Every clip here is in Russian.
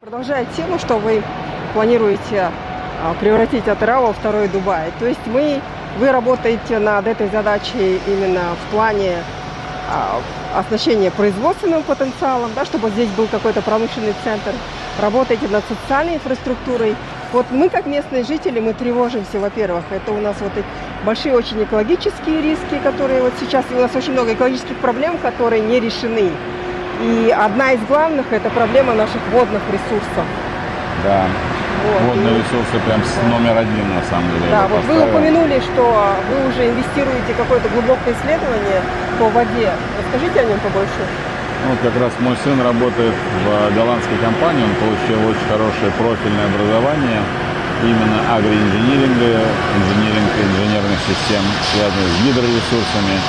Продолжая тему, что вы планируете превратить Атырау во второй Дубай. То есть вы работаете над этой задачей именно в плане оснащения производственным потенциалом, да, чтобы здесь был какой-то промышленный центр. Работаете над социальной инфраструктурой. Вот мы, как местные жители, мы тревожимся, во-первых, это у нас вот большие очень экологические риски, которые вот сейчас, у нас очень много экологических проблем, которые не решены. И одна из главных – это проблема наших водных ресурсов. Да, водные ресурсы прям номер один, на самом деле. Да, вот вы упомянули, что вы уже инвестируете в какое-то глубокое исследование по воде. Расскажите о нем побольше. Ну, как раз мой сын работает в голландской компании, он получил очень хорошее профильное образование, именно агроинжиниринга, инженерных систем, связанных с гидроресурсами.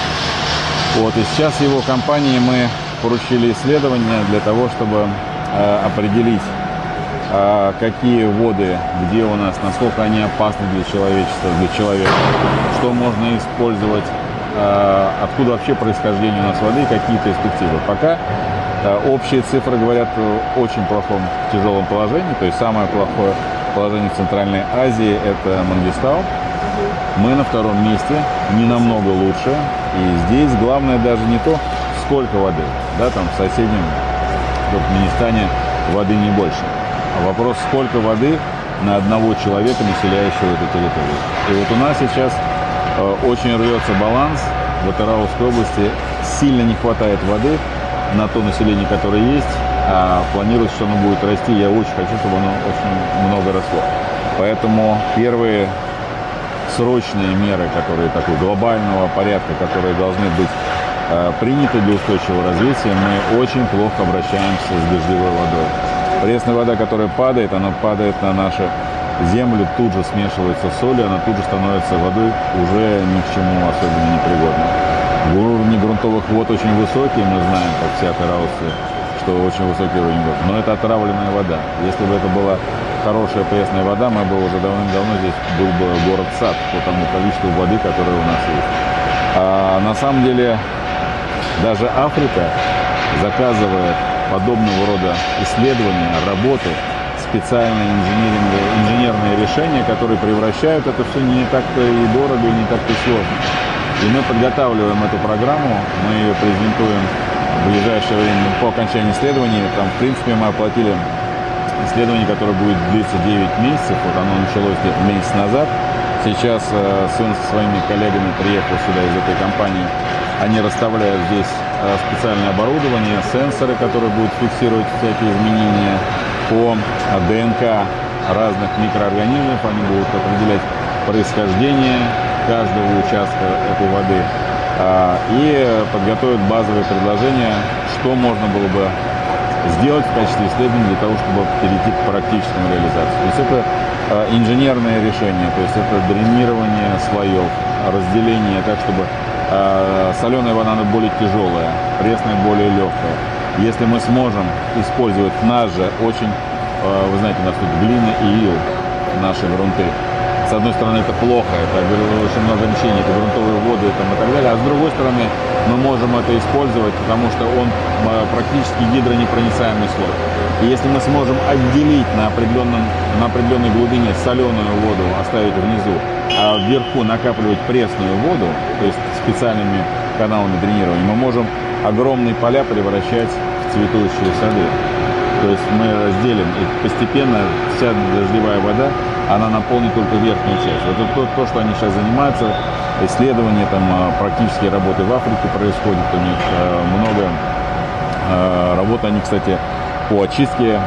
Вот, и сейчас его компании мы поручили исследования для того, чтобы определить, какие воды, где у нас, насколько они опасны для человечества, для человека, что можно использовать, откуда вообще происхождение у нас воды и какие перспективы. Пока общие цифры говорят о очень плохом, тяжелом положении, то есть самое плохое положение в Центральной Азии – это Мангистау. Мы на втором месте, не намного лучше, и здесь главное даже не то, сколько воды, да, там в соседнем Туркменистане воды не больше. А вопрос, сколько воды на одного человека, населяющего эту территорию. И вот у нас сейчас очень рвется баланс в Атырауской области, сильно не хватает воды на то население, которое есть, а планируется, что оно будет расти. Я очень хочу, чтобы оно очень много росло. Поэтому первые срочные меры, которые такого глобального порядка, которые должны быть приняты для устойчивого развития, мы очень плохо обращаемся с дождевой водой. Пресная вода, которая падает, она падает на нашу землю, тут же смешивается с солью, она тут же становится водой уже ни к чему особенно непригодной. Уровни грунтовых вод очень высокие, мы знаем, как все атырауцы, что очень высокий уровень вод. Но это отравленная вода. Если бы это была хорошая пресная вода, мы бы уже давным-давно здесь был бы город-сад по тому количеству воды, которое у нас есть. А на самом деле даже Африка заказывает подобного рода исследования, работы, специальные инженерные решения, которые превращают это все не так-то и дорого, и не так-то и сложно. И мы подготавливаем эту программу, мы ее презентуем в ближайшее время по окончании исследований. Там, в принципе, мы оплатили исследование, которое будет длиться 9 месяцев. Вот оно началось где-то месяц назад. Сейчас сын со своими коллегами приехал сюда из этой компании. Они расставляют здесь специальное оборудование, сенсоры, которые будут фиксировать всякие изменения по ДНК разных микроорганизмов. Они будут определять происхождение каждого участка этой воды и подготовят базовые предложения, что можно было бы сделать в качестве исследований для того, чтобы перейти к практическому реализации. То есть это инженерное решение, то есть это дренирование слоев, разделение так, чтобы соленая вода, она более тяжелая, пресная более легкая. Если мы сможем использовать наш же очень, вы знаете, у нас тут глина и ил, наши грунты. С одной стороны, это плохо, это очень много речений, это грунтовые воды там, и так далее. А с другой стороны, мы можем это использовать, потому что он практически гидронепроницаемый слой. И если мы сможем отделить на определенной глубине соленую воду, оставить внизу, а вверху накапливать пресную воду, то есть специальными каналами дренирования, мы можем огромные поля превращать в цветущие сады. То есть мы разделим, и постепенно вся дождевая вода, она наполнит только верхнюю часть. Вот это то, что они сейчас занимаются, исследования, там, практические работы в Африке происходят, у них много работ, они, кстати, по очистке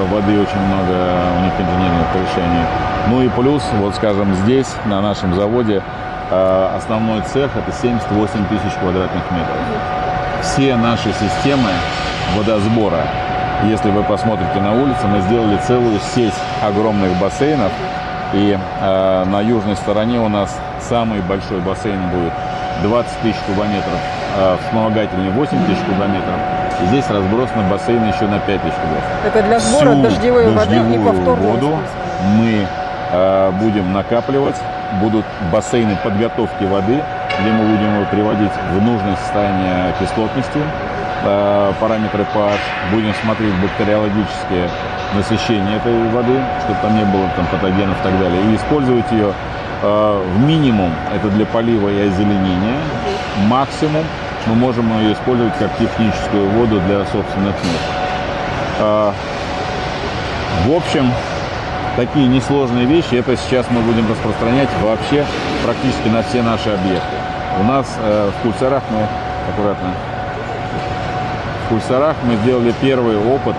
воды очень много у них инженерных решений. Ну и плюс, вот скажем, здесь, на нашем заводе, основной цех это 78 тысяч квадратных метров. Все наши системы водосбора, если вы посмотрите на улице, мы сделали целую сеть огромных бассейнов. И на южной стороне у нас самый большой бассейн будет 20 тысяч кубометров, вспомогательный 8 тысяч кубометров. И здесь разбросаны бассейны еще на 5 тысяч кубометров. Это для сбора дождевой воды и повторного воду мы будем накапливать, будут бассейны подготовки воды, где мы будем его приводить в нужное состояние кислотности. параметры pH, будем смотреть бактериологические насыщение этой воды, чтобы там не было там патогенов и так далее, и использовать ее в минимум, это для полива и озеленения, максимум мы можем ее использовать как техническую воду для собственных нужд. В общем, такие несложные вещи, это сейчас мы будем распространять вообще практически на все наши объекты. У нас в Кульсарах в Кульсарах мы сделали первый опыт,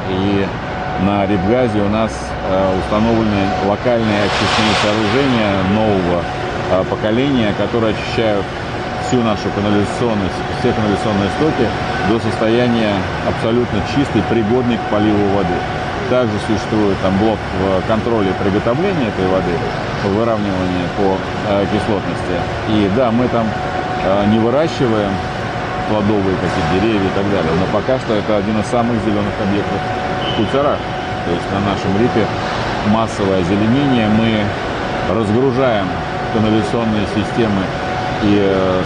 и на Рибгазе у нас установлены локальные очистные сооружения нового поколения, которые очищают всю нашу канализационную, все канализационные стоки до состояния абсолютно чистой, пригодной к поливу воды. Также существует там блок контроля приготовления этой воды, выравнивания по кислотности. И да, мы там не выращиваем плодовые какие-то деревья и так далее, но пока что это один из самых зеленых объектов в Кульсарах. То есть на нашем рипе массовое озеленение, мы разгружаем канализационные системы и,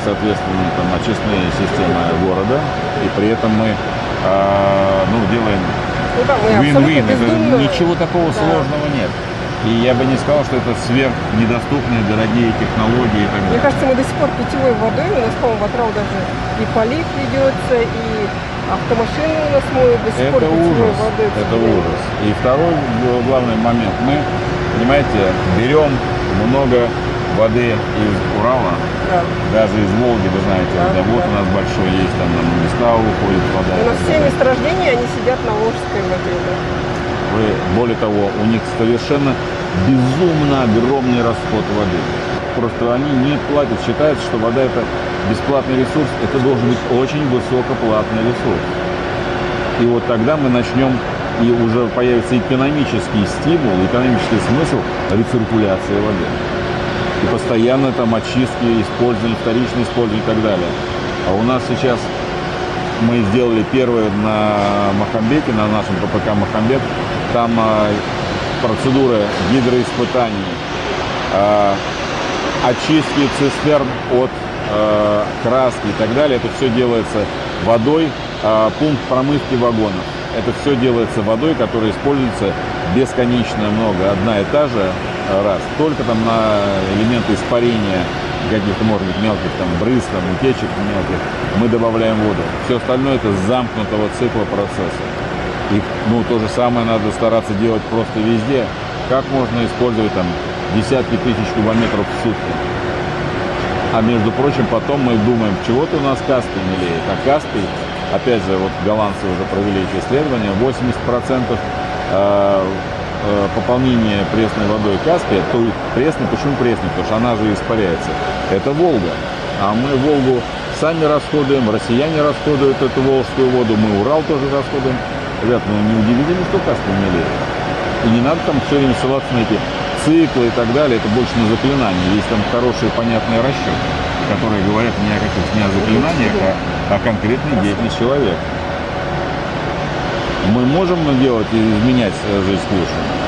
соответственно, там, очистные системы города, и при этом мы делаем win-win. Ничего такого сложного нет. И я бы не сказал, что это сверхнедоступные, дорогие технологии и так далее. Мне кажется, мы до сих пор питьевой водой, у нас, по-моему, в Атырау даже и полив ведется, и автомашины у нас моют до сих пор питьевой водой. Это ужас. И второй главный момент. Мы, понимаете, берем много воды из Урала, даже из Волги, вы знаете, вот у нас большой есть, там на Мангистау уходит вода. У нас все месторождения, они сидят на Волжской воде. Более того, у них совершенно безумно огромный расход воды. Просто они не платят, считается, что вода это бесплатный ресурс, это должен быть очень высокоплатный ресурс. И вот тогда мы начнем, и уже появится экономический стимул, экономический смысл рециркуляции воды. И постоянно там очистки, использование, вторичное использование и так далее. А у нас сейчас мы сделали первое на Мохамбете, на нашем ППК Мохамбет. Там процедуры гидроиспытаний, очистки цистерн от краски и так далее. Это все делается водой, пункт промывки вагонов. Это все делается водой, которая используется бесконечно много, одна и та же раз. Только там на элементы испарения каких-то, может быть, мелких там брызг, там, утечек мелких, мы добавляем воду. Все остальное это замкнутого цикла процесса. И то же самое надо стараться делать просто везде. Как можно использовать там десятки тысяч кубометров в сутки? А между прочим, потом мы думаем, чего-то у нас Каспий мелеет. А Каспий, опять же, вот голландцы уже провели эти исследования, 80% пополнения пресной водой Каспия, то пресной, почему пресной? Потому что она же испаряется. Это Волга. А мы Волгу сами расходуем, россияне расходуют эту волжскую воду, мы Урал тоже расходуем. Ребят, не удивительно, что Каспий мелеет. И не надо там все время ссылаться на эти циклы и так далее, это больше на заклинания. Есть там хорошие, понятные расчеты, которые говорят не о каких-то заклинаниях, а о конкретной деятельности человека. Мы можем делать и изменять жизнь к лучшему.